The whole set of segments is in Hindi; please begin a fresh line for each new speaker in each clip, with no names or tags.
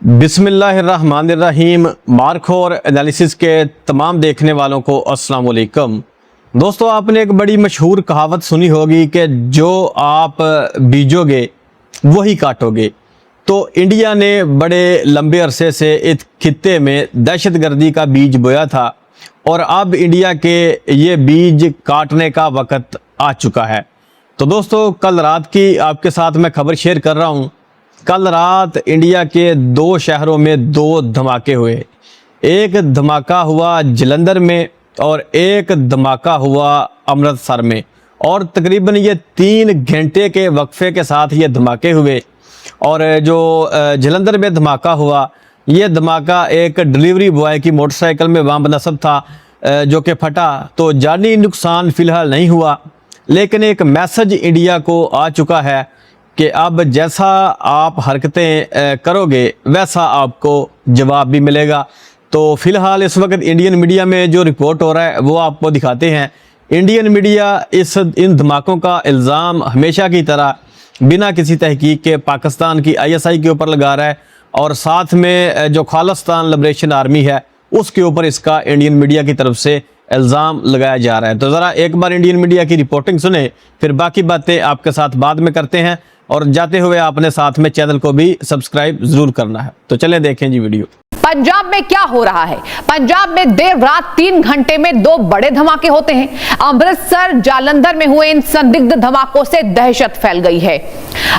बिस्मिल्लाहिर्रहमानिर्रहीम। मार्कोर एनालिसिस के तमाम देखने वालों को अस्सलाम वालेकुम। दोस्तों, आपने एक बड़ी मशहूर कहावत सुनी होगी कि जो आप बीजोगे वही काटोगे। तो इंडिया ने बड़े लंबे अरसे से इस खित्ते में दहशतगर्दी का बीज बोया था और अब इंडिया के ये बीज काटने का वक्त आ चुका है। तो दोस्तों, कल रात की आपके साथ मैं खबर शेयर कर रहा हूँ। कल रात इंडिया के दो शहरों में दो धमाके हुए। एक धमाका हुआ जलंधर में और एक धमाका हुआ अमृतसर में, और तकरीबन ये 3 घंटे के वक्फे के साथ ये धमाके हुए। और जो जलंधर में धमाका हुआ, ये धमाका एक डिलीवरी बॉय की मोटरसाइकिल में बम नस्ब था जो कि फटा। तो जानी नुकसान फ़िलहाल नहीं हुआ, लेकिन एक मैसेज इंडिया को आ चुका है कि अब जैसा आप हरकतें करोगे वैसा आपको जवाब भी मिलेगा। तो फ़िलहाल इस वक्त इंडियन मीडिया में जो रिपोर्ट हो रहा है वो आपको दिखाते हैं। इंडियन मीडिया इन धमाकों का इल्ज़ाम हमेशा की तरह बिना किसी तहकीक के पाकिस्तान की ISI के ऊपर लगा रहा है, और साथ में जो खालिस्तान लिबरेशन आर्मी है उसके ऊपर इसका इंडियन मीडिया की तरफ से इल्ज़ाम लगाया जा रहा है। तो ज़रा एक बार इंडियन मीडिया की रिपोर्टिंग सुने, फिर बाकी बातें आपके साथ बाद में करते हैं। और जाते हुए आपने साथ में चैनल को भी सब्सक्राइब जरूर करना है। तो चलें देखें जी वीडियो।
पंजाब में क्या हो रहा है? पंजाब में देर रात 3 घंटे में 2 बड़े धमाके होते हैं। अमृतसर जालंधर में हुए इन संदिग्ध धमाकों से दहशत फैल गई है।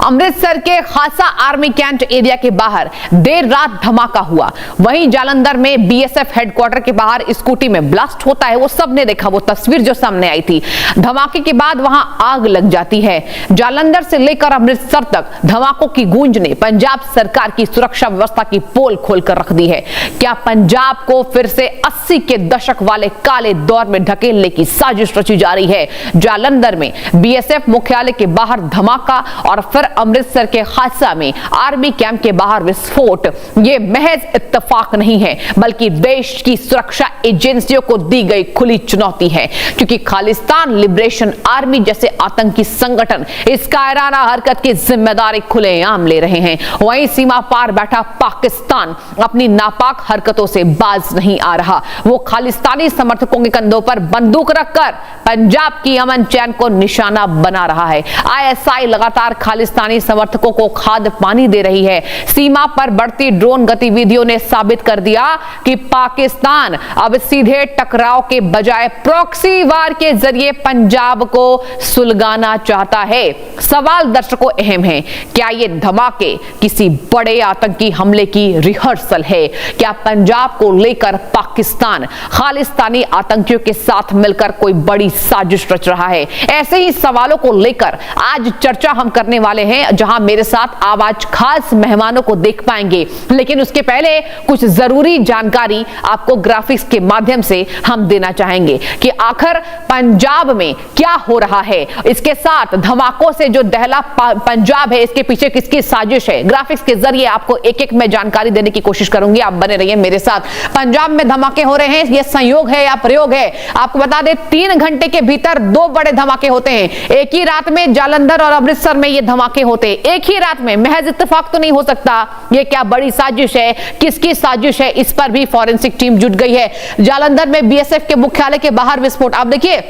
अमृतसर के खासा आर्मी कैंट एरिया के बाहर देर रात धमाका हुआ। वहीं जालंधर में BSF हेडक्वार्टर के बाहर स्कूटी में ब्लास्ट होता है। वो सबने देखा, वो तस्वीर जो सामने आई थी। धमाके के बाद वहां आग लग जाती है। जालंधर से लेकर अमृतसर तक धमाकों की गूंज ने पंजाब सरकार की सुरक्षा व्यवस्था की पोल खोलकर रख दी है। क्या पंजाब को फिर से 80 के दशक वाले काले दौर में ढकेलने की साजिश रची जा रही है? जालंधर में BSF मुख्यालय के बाहर धमाका और फिर अमृतसर के हादसा में आर्मी कैंप के बाहर विस्फोट, ये महज इत्तेफाक नहीं है बल्कि देश की सुरक्षा एजेंसियों को दी गई खुली चुनौती है। क्योंकि खालिस्तान लिबरेशन आर्मी जैसे आतंकी संगठन इस कायराना हरकत की जिम्मेदारी खुलेआम ले रहे हैं। वहीं सीमा पार बैठा पाकिस्तान अपनी नापाक हरकतों से बाज नहीं आ रहा। वो खालिस्तानी समर्थकों के कंधों पर बंदूक रखकर पंजाब की अमन चैन को निशाना बना रहा है। ISI लगातार खालिस्तानी समर्थकों को खाद पानी दे रही है। सीमा पर बढ़ती ड्रोन गतिविधियों ने साबित कर दिया कि पाकिस्तान अब सीधे टकराव के बजाय प्रॉक्सी वार के जरिए पंजाब को सुलगाना चाहता है। सवाल दर्शकों अहम है, क्या ये धमाके किसी बड़े आतंकी हमले की रिहर्सल है? क्या पंजाब को लेकर पाकिस्तान खालिस्तानी आतंकियों के साथ मिलकर कोई बड़ी साजिश रच रहा है? ऐसे ही सवालों को लेकर आज चर्चा हम करने वाले हैं, जहां मेरे साथ आप आज खास मेहमानों को देख पाएंगे। लेकिन उसके पहले कुछ जरूरी जानकारी आपको ग्राफिक्स के माध्यम से हम देना चाहेंगे कि आखिर पंजाब में क्या हो रहा है। इसके साथ धमाकों से जो दहला पंजाब है, इसके पीछे किसकी साजिश है, ग्राफिक्स के जरिए आपको एक एक में जानकारी देने की कोशिश करूंगी। आप बने रहिए मेरे साथ। पंजाब में धमाके हो रहे हैं, यह संयोग है या प्रयोग है? आपको बता दें, 3 घंटे के भीतर 2 बड़े धमाके होते हैं। एक ही रात में जालंधर और अमृतसर में ये धमाके होते हैं, एक ही रात में। महज इत्तेफाक तो नहीं हो सकता। ये क्या बड़ी साजिश है? किसकी साजिश है? इस पर भी फॉरेंसिक टीम जुट गई है। जालंधर में BSF के मुख्यालय के बाहर विस्फोट। आप देखिए,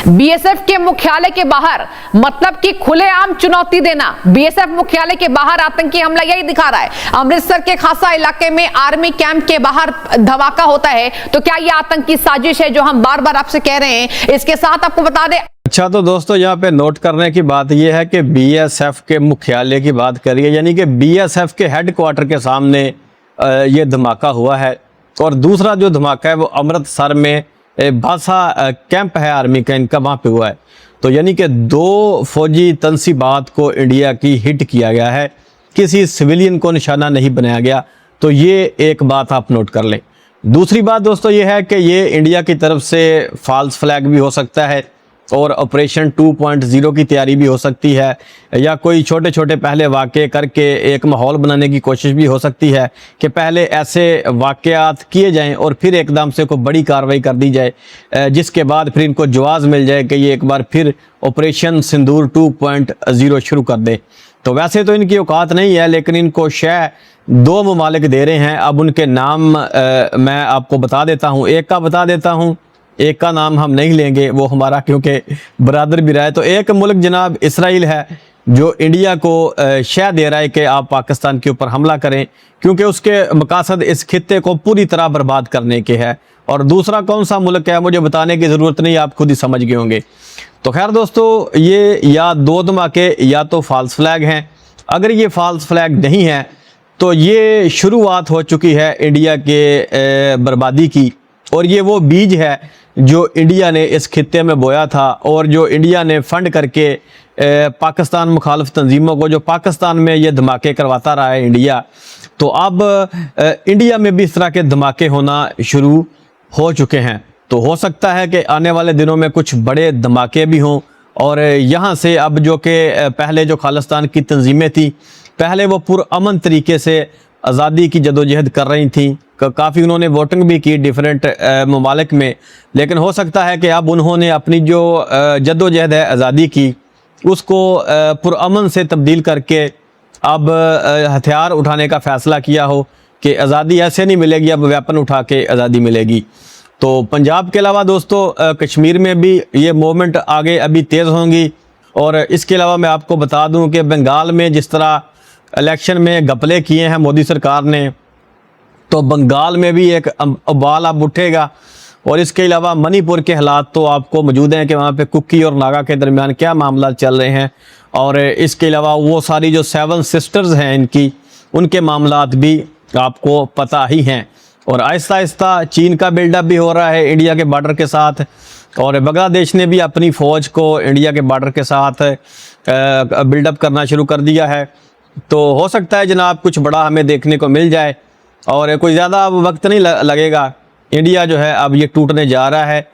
BSF के मुख्यालय के बाहर, मतलब कि खुलेआम चुनौती देना। BSF मुख्यालय के बाहर आतंकी हमला, यही दिखा रहा है। अमृतसर के खासा इलाके में आर्मी कैंप के बाहर धमाका होता है। तो क्या यह आतंकी साजिश है जो हम बार बार आपसे कह रहे हैं? इसके साथ आपको बता दें।
अच्छा, तो दोस्तों यहाँ पे नोट करने की बात यह है कि BSF के मुख्यालय की बात करिए, यानी कि BSF के हेडक्वार्टर के सामने ये धमाका हुआ है। और दूसरा जो धमाका है वो अमृतसर में भासा कैंप है आर्मी का, इनका वहाँ पे हुआ है। तो यानी कि 2 फौजी तनसीबात को इंडिया की हिट किया गया है, किसी सिविलियन को निशाना नहीं बनाया गया। तो ये एक बात आप नोट कर लें। दूसरी बात दोस्तों ये है कि ये इंडिया की तरफ से फॉल्स फ्लैग भी हो सकता है और ऑपरेशन 2.0 की तैयारी भी हो सकती है, या कोई छोटे छोटे पहले वाक़े करके एक माहौल बनाने की कोशिश भी हो सकती है कि पहले ऐसे वाक़यात किए जाएं और फिर एकदम से कोई बड़ी कार्रवाई कर दी जाए, जिसके बाद फिर इनको जवाज़ मिल जाए कि ये एक बार फिर ऑपरेशन सिंदूर 2.0 शुरू कर दे। तो वैसे तो इनकी औकात नहीं है, लेकिन इनको शय दो ममालिक दे रहे हैं। अब उनके नाम मैं आपको बता देता हूँ, एक का बता देता हूँ, एक का नाम हम नहीं लेंगे, वो हमारा क्योंकि बरादर भी रहा है। तो एक मुल्क जनाब इसराइल है जो इंडिया को शह दे रहा है कि आप पाकिस्तान के ऊपर हमला करें, क्योंकि उसके मकासद इस खित्ते को पूरी तरह बर्बाद करने के है। और दूसरा कौन सा मुल्क है मुझे बताने की ज़रूरत नहीं, आप खुद ही समझ गए होंगे। तो खैर दोस्तों, ये या दो धमाके या तो फॉल्स फ्लैग हैं। अगर ये फॉल्स फ्लैग नहीं है तो ये शुरुआत हो चुकी है इंडिया के बर्बादी की, और ये वो बीज है जो इंडिया ने इस खित्ते में बोया था, और जो इंडिया ने फंड करके पाकिस्तान मुखालिफ तंजीमों को, जो पाकिस्तान में ये धमाके करवाता रहा है इंडिया, तो अब इंडिया में भी इस तरह के धमाके होना शुरू हो चुके हैं। तो हो सकता है कि आने वाले दिनों में कुछ बड़े धमाके भी हों, और यहाँ से अब जो कि पहले जो खालिस्तान की तंजीमें थी, पहले वो पुरअमन तरीके से आज़ादी की जदोजहद कर रही थी, काफ़ी उन्होंने वोटिंग भी की डिफरेंट ममालिक में, लेकिन हो सकता है कि अब उन्होंने अपनी जो जदोजहद है आज़ादी की, उसको पुरअमन से तब्दील करके अब हथियार उठाने का फ़ैसला किया हो कि आज़ादी ऐसे नहीं मिलेगी, अब वेपन उठा के आज़ादी मिलेगी। तो पंजाब के अलावा दोस्तों कश्मीर में भी ये मूवमेंट आगे अभी तेज़ होंगी। और इसके अलावा मैं आपको बता दूं कि बंगाल में जिस तरह इलेक्शन में घपले किए हैं मोदी सरकार ने, तो बंगाल में भी एक उबाल अब उठेगा। और इसके अलावा मणिपुर के हालात तो आपको मौजूद हैं कि वहाँ पे कुकी और नागा के दरमियान क्या मामला चल रहे हैं। और इसके अलावा वो सारी जो 7 सिस्टर्स हैं इनकी, उनके मामलात भी आपको पता ही हैं। और आहिस्ता आहिस्ता चीन का बिल्डअप भी हो रहा है इंडिया के बॉर्डर के साथ, और बांग्लादेश ने भी अपनी फ़ौज को इंडिया के बॉर्डर के साथ बिल्डअप करना शुरू कर दिया है। तो हो सकता है जनाब कुछ बड़ा हमें देखने को मिल जाए, और कोई ज़्यादा अब वक्त नहीं लगेगा। इंडिया जो है अब ये टूटने जा रहा है,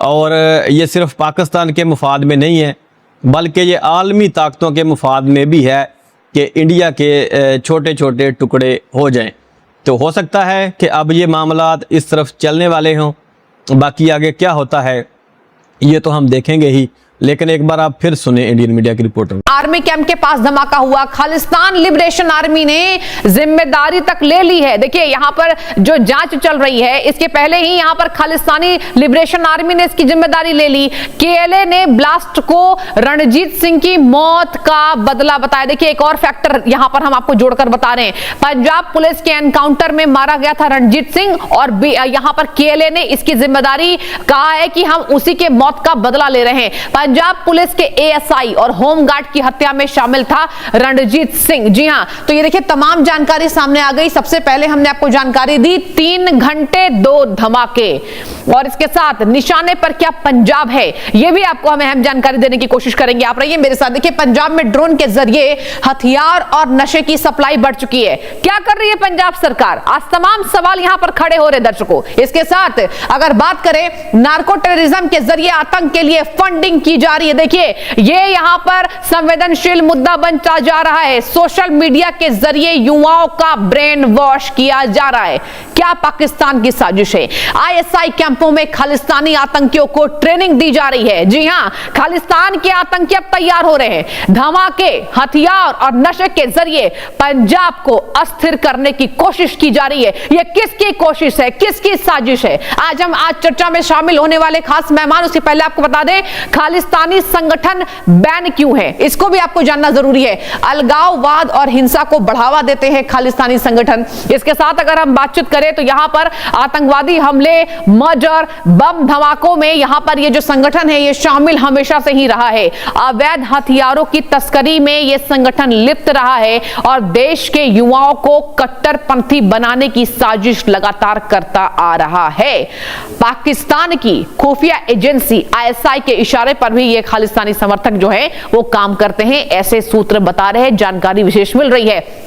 और ये सिर्फ पाकिस्तान के मुफाद में नहीं है, बल्कि ये आलमी ताकतों के मुफाद में भी है कि इंडिया के छोटे छोटे टुकड़े हो जाएं। तो हो सकता है कि अब ये मामलात इस तरफ चलने वाले हों, बाकी आगे क्या होता है ये तो हम देखेंगे ही। लेकिन एक बार आप फिर सुने इंडियन मीडिया की रिपोर्टर।
आर्मी कैंप के पास धमाका हुआ, खालिस्तान लिबरेशन आर्मी ने जिम्मेदारी तक ले ली है। देखिए यहां पर जो जांच चल रही है, इसके पहले ही यहां पर खालिस्तानी लिबरेशन आर्मी ने इसकी जिम्मेदारी ले ली। केएलए ने ब्लास्ट को रणजीत सिंह की मौत का बदला बताया। देखिए एक और फैक्टर यहां पर हम आपको जोड़कर बता रहे हैं, पंजाब पुलिस के एनकाउंटर में मारा गया था रणजीत सिंह, और यहां पर केएलए ने इसकी जिम्मेदारी कहा है कि हम उसी के मौत का बदला ले रहे हैं। पंजाब पुलिस के एएसआई और होमगार्ड की हत्या में शामिल था रणजीत सिंह। जी हां, तो ये देखिए तमाम जानकारी सामने आ गई। सबसे पहले हमने आपको जानकारी दी 3 घंटे 2 धमाके, और इसके साथ निशाने पर क्या पंजाब है, ये भी आपको हम अहम जानकारी देने की कोशिश करेंगे। आप रहिए मेरे साथ। देखिए पंजाब में ड्रोन के जरिए हथियार और नशे की सप्लाई बढ़ चुकी है। क्या कर रही है पंजाब सरकार? आज तमाम सवाल यहां पर खड़े हो रहे दर्शकों। इसके साथ अगर बात करें नार्को टेररिज्म के जरिए आतंक के लिए फंडिंग की जा रही है। देखिए ये यहां पर संवेदनशील मुद्दा बनता जा रहा है। सोशल मीडिया के जरिए युवाओं का ब्रेन वॉश किया जा रहा है। क्या पाकिस्तान की साजिश है? आईएसआई कैंपों में खालिस्तानी आतंकियों को ट्रेनिंग दी जा रही है। जी हां, खालिस्तान के आतंकी अब तैयार हो रहे हैं। धमाके, हथियार और नशे के जरिए पंजाब को अस्थिर करने की कोशिश की जा रही है। यह किसकी कोशिश है, किसकी साजिश है? आज चर्चा में शामिल होने वाले खास मेहमान, उससे पहले आपको बता दें खालिस्तानी संगठन बैन क्यों है, इसको भी आपको जानना जरूरी है। अलगाववाद और हिंसा को बढ़ावा देते हैं खालिस्तानी संगठन। इसके साथ अगर हम बातचीत करें तो यहां पर आतंकवादी हमले, मर्डर, बम धमाकों में यहां पर ये जो संगठन है ये शामिल हमेशा से ही रहा है। अवैध हथियारों की तस्करी में ये संगठन लिप्त रहा है और देश के युवाओं को कट्टरपंथी बनाने की साजिश लगातार करता आ रहा है। पाकिस्तान की खुफिया एजेंसी आईएसआई के इशारे पर भी ये खालिस्तानी समर्थक जो है वो काम करते हैं, ऐसे सूत्र बता रहे हैं। जानकारी विशेष मिल रही है।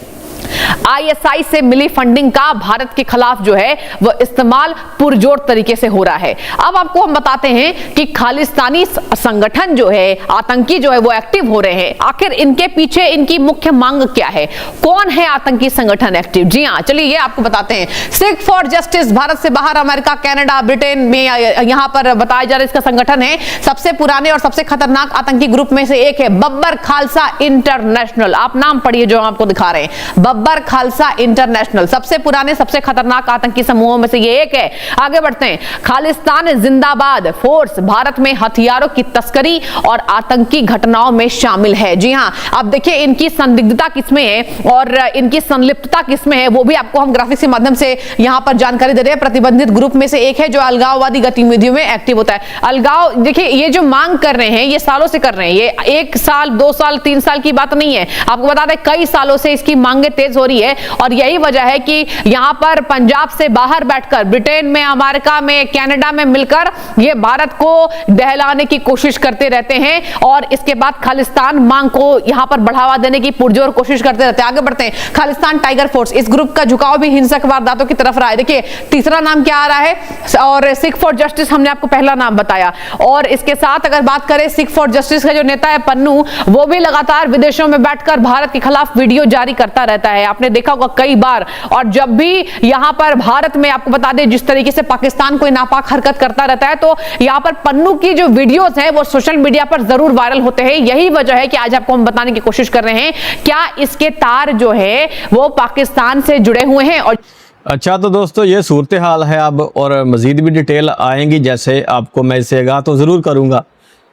आईएसआई से मिली फंडिंग का भारत के खिलाफ जो है वह इस्तेमाल पुरजोर तरीके से हो रहा है। अब आपको हम बताते हैं कि खालिस्तानी संगठन जो है, आतंकी जो है वो एक्टिव हो रहे हैं। आखिर इनके पीछे इनकी मुख्य मांग क्या है? कौन है आतंकी संगठन एक्टिव? जी हां, चलिए ये आपको बताते हैं। सिख फॉर जस्टिस भारत से बाहर अमेरिका, कनाडा, ब्रिटेन में यहां पर बताया जा रहा है इसका संगठन है। सबसे पुराने और सबसे खतरनाक आतंकी ग्रुप में से एक है बब्बर खालसा इंटरनेशनल। आप नाम पढ़िए जो हम आपको दिखा रहे हैं। बब्बर खालसा इंटरनेशनल सबसे पुराने सबसे खतरनाक आतंकी समूहों में से ये एक है। आगे बढ़ते हैं। खालिस्तान जिंदाबाद फोर्स भारत में हथियारों की तस्करी और आतंकी घटनाओं में शामिल है। जी हां, अब देखिए इनकी संदिग्धता किसमें है और इनकी संलिप्तता किसमें है वो भी आपको हम ग्राफिक्स के माध्यम से यहां पर जानकारी दे रहे हैं। प्रतिबंधित ग्रुप में से एक है जो अलगाववादी गतिविधियों में एक्टिव होता है। अलगाव देखिए ये जो मांग कर रहे हैं ये सालों से कर रहे हैं, ये 1 साल 2 साल 3 साल की बात नहीं है। आपको बता दें कई सालों से इसकी मांगे तेज हो रही है और यही वजह है कि यहां पर पंजाब से बाहर बैठकर ब्रिटेन में, अमेरिका में, कनाडा में मिलकर ये भारत को दहलाने की कोशिश करते रहते हैं और इसके बाद खालिस्तान मांग को यहां पर बढ़ावा देने की पुरजोर कोशिश करते रहते हैं। आगे बढ़ते हैं। खालिस्तान टाइगर फोर्स, इस ग्रुप का झुकाव भी हिंसक वारदातों की तरफ रहा है। देखिए तीसरा नाम क्या आ रहा है और सिख फॉर जस्टिस हमने आपको पहला नाम बताया और इसके साथ अगर बात करें सिख फॉर जस्टिस का जो नेता है पन्नू, वो भी लगातार विदेशों में बैठकर भारत के खिलाफ वीडियो जारी करता रहता है। आपने देखा होगा कई बार। और जब भी यहां पर भारत में आपको बता दें जिस तरीके से पाकिस्तान कोई नापाक हरकत करता रहता है तो यहां पर पन्नू की जो वीडियोस हैं वो सोशल मीडिया पर जरूर वायरल होते हैं। यही वजह है कि आज आपको हम बताने की कोशिश कर रहे हैं क्या इसके तार जो है वो पाकिस्तान से जुड़े हुए हैं। और
अच्छा तो दोस्तों ये सूरत हाल है अब और मज़ीद भी डिटेल आएंगी जैसे आपको मैं इससे आगाह तो ज़रूर करूँगा,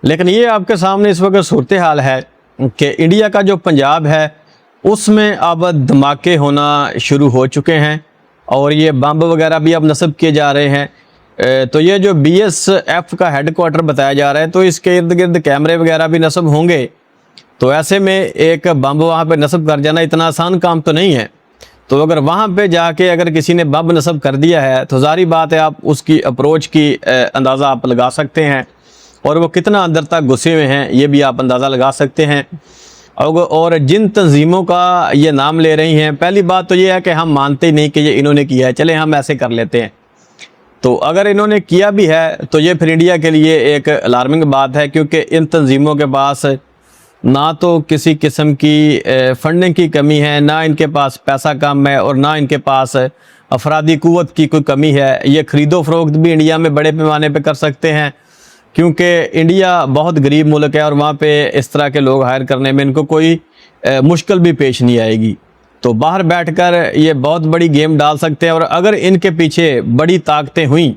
लेकिन ये आपके सामने इस वक्त सूरत हाल है कि इंडिया का जो पंजाब है उसमें अब धमाके होना शुरू हो चुके हैं और ये बम वगैरह भी अब नस्ब किए जा रहे हैं। तो ये जो BSF का हेडक्वार्टर बताया जा रहा है तो इसके इर्द गिर्द कैमरे वगैरह भी नस्ब होंगे, तो ऐसे में एक बम वहाँ पे नस्ब कर जाना इतना आसान काम तो नहीं है। तो अगर वहाँ पे जाके अगर किसी ने बम नस्ब कर दिया है तो ज़ाहिर बात है आप उसकी अप्रोच की अंदाज़ा आप लगा सकते हैं और वो कितना अंदर तक घुसे हुए हैं ये भी आप अंदाज़ा लगा सकते हैं। और जिन तंजीमों का ये नाम ले रही हैं, पहली बात तो ये है कि हम मानते ही नहीं कि ये इन्होंने किया है, चले हम ऐसे कर लेते हैं। तो अगर इन्होंने किया भी है तो ये फिर इंडिया के लिए एक अलार्मिंग बात है, क्योंकि इन तंजीमों के पास ना तो किसी किस्म की फंडिंग की कमी है, ना इनके पास पैसा कम है और ना इनके पास अफरादी कुव्वत की कोई कमी है। ये ख़रीदो फरोख्त भी इंडिया में बड़े पैमाने पे कर सकते हैं, क्योंकि इंडिया बहुत गरीब मुल्क है और वहाँ पे इस तरह के लोग हायर करने में इनको कोई मुश्किल भी पेश नहीं आएगी। तो बाहर बैठकर ये बहुत बड़ी गेम डाल सकते हैं और अगर इनके पीछे बड़ी ताकतें हुई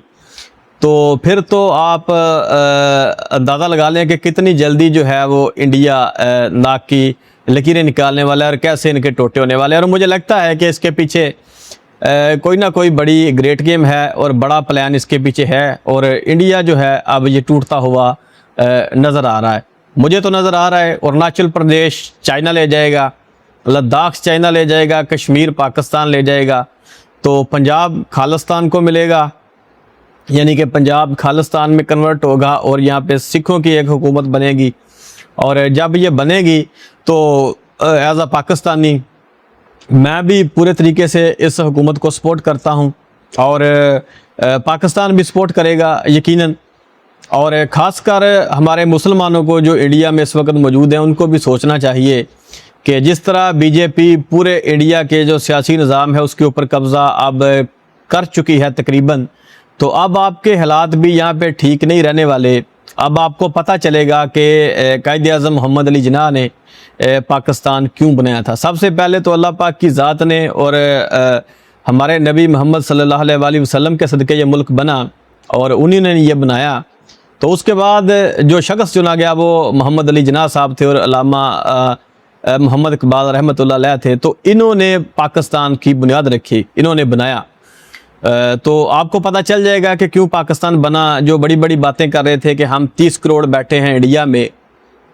तो फिर तो आप अंदाज़ा लगा लें कि कितनी जल्दी जो है वो इंडिया नाक की लकीरें निकालने वाला है और कैसे इनके टोटे होने वाले हैं। और मुझे लगता है कि इसके पीछे कोई ना कोई बड़ी ग्रेट गेम है और बड़ा प्लान इसके पीछे है और इंडिया जो है अब ये टूटता हुआ नज़र आ रहा है। मुझे तो नज़र आ रहा है अरुणाचल प्रदेश चाइना ले जाएगा, लद्दाख चाइना ले जाएगा, कश्मीर पाकिस्तान ले जाएगा, तो पंजाब खालिस्तान को मिलेगा, यानी कि पंजाब खालिस्तान में कन्वर्ट होगा और यहाँ पे सिखों की एक हुकूमत बनेगी। और जब ये बनेगी तो एज अ पाकिस्तानी मैं भी पूरे तरीके से इस हुकूमत को सपोर्ट करता हूँ और पाकिस्तान भी सपोर्ट करेगा यकीनन। और ख़ासकर हमारे मुसलमानों को जो इंडिया में इस वक्त मौजूद हैं उनको भी सोचना चाहिए कि जिस तरह बीजेपी पूरे इंडिया के जो सियासी निज़ाम है उसके ऊपर कब्ज़ा अब कर चुकी है तकरीबन, तो अब आपके हालात भी यहाँ पे ठीक नहीं रहने वाले। अब आपको पता चलेगा कि कायद-ए-आज़म मोहम्मद अली जिन्ना ने पाकिस्तान क्यों बनाया था। सबसे पहले तो अल्लाह पाक की ज़ात ने और हमारे नबी मोहम्मद सल्लल्लाहु अलैहि वसल्लम के सदक़े ये मुल्क बना और उन्हीं ने ये बनाया। तो उसके बाद जो शख्स चुना गया वो मोहम्मद अली जिन्ना साहब थे और अल्लामा मोहम्मद इकबाल रहमतुल्लाह अलैह थे। तो इन्होंने पाकिस्तान की बुनियाद रखी, इन्होंने बनाया। तो आपको पता चल जाएगा कि क्यों पाकिस्तान बना। जो बड़ी बड़ी बातें कर रहे थे कि हम 30 करोड़ बैठे हैं इंडिया में,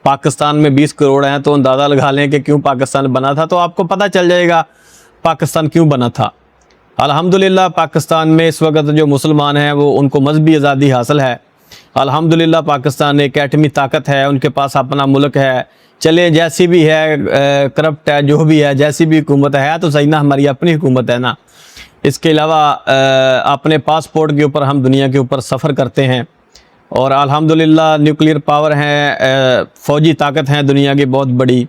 पाकिस्तान में 20 करोड़ हैं, तो अंदाज़ा लगा लें कि क्यों पाकिस्तान बना था। तो आपको पता चल जाएगा पाकिस्तान क्यों बना था। अल्हम्दुलिल्लाह पाकिस्तान में इस वक्त जो मुसलमान हैं वो उनको मजहबी आज़ादी हासिल है। अल्हम्दुलिल्लाह पाकिस्तान एक एटमी ताकत है, उनके पास अपना मुल्क है। चले जैसी भी है, करप्ट है, जो भी है, जैसी भी हुकूमत है तो सही ना, हमारी अपनी हुकूमत है ना। इसके अलावा अपने पासपोर्ट के ऊपर हम दुनिया के ऊपर सफ़र करते हैं और अल्हम्दुलिल्लाह न्यूक्लियर पावर है, फ़ौजी ताकत है दुनिया की बहुत बड़ी,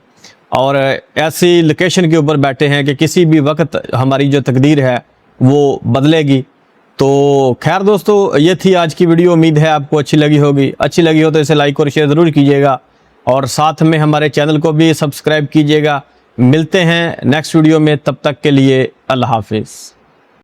और ऐसी लोकेशन के ऊपर बैठे हैं कि किसी भी वक्त हमारी जो तकदीर है वो बदलेगी। तो खैर दोस्तों, ये थी आज की वीडियो। उम्मीद है आपको अच्छी लगी होगी। अच्छी लगी हो तो इसे लाइक और शेयर ज़रूर कीजिएगा और साथ में हमारे चैनल को भी सब्सक्राइब कीजिएगा मिलते हैं नेक्स्ट वीडियो में, तब तक के लिए अल्लाह हाफिज़।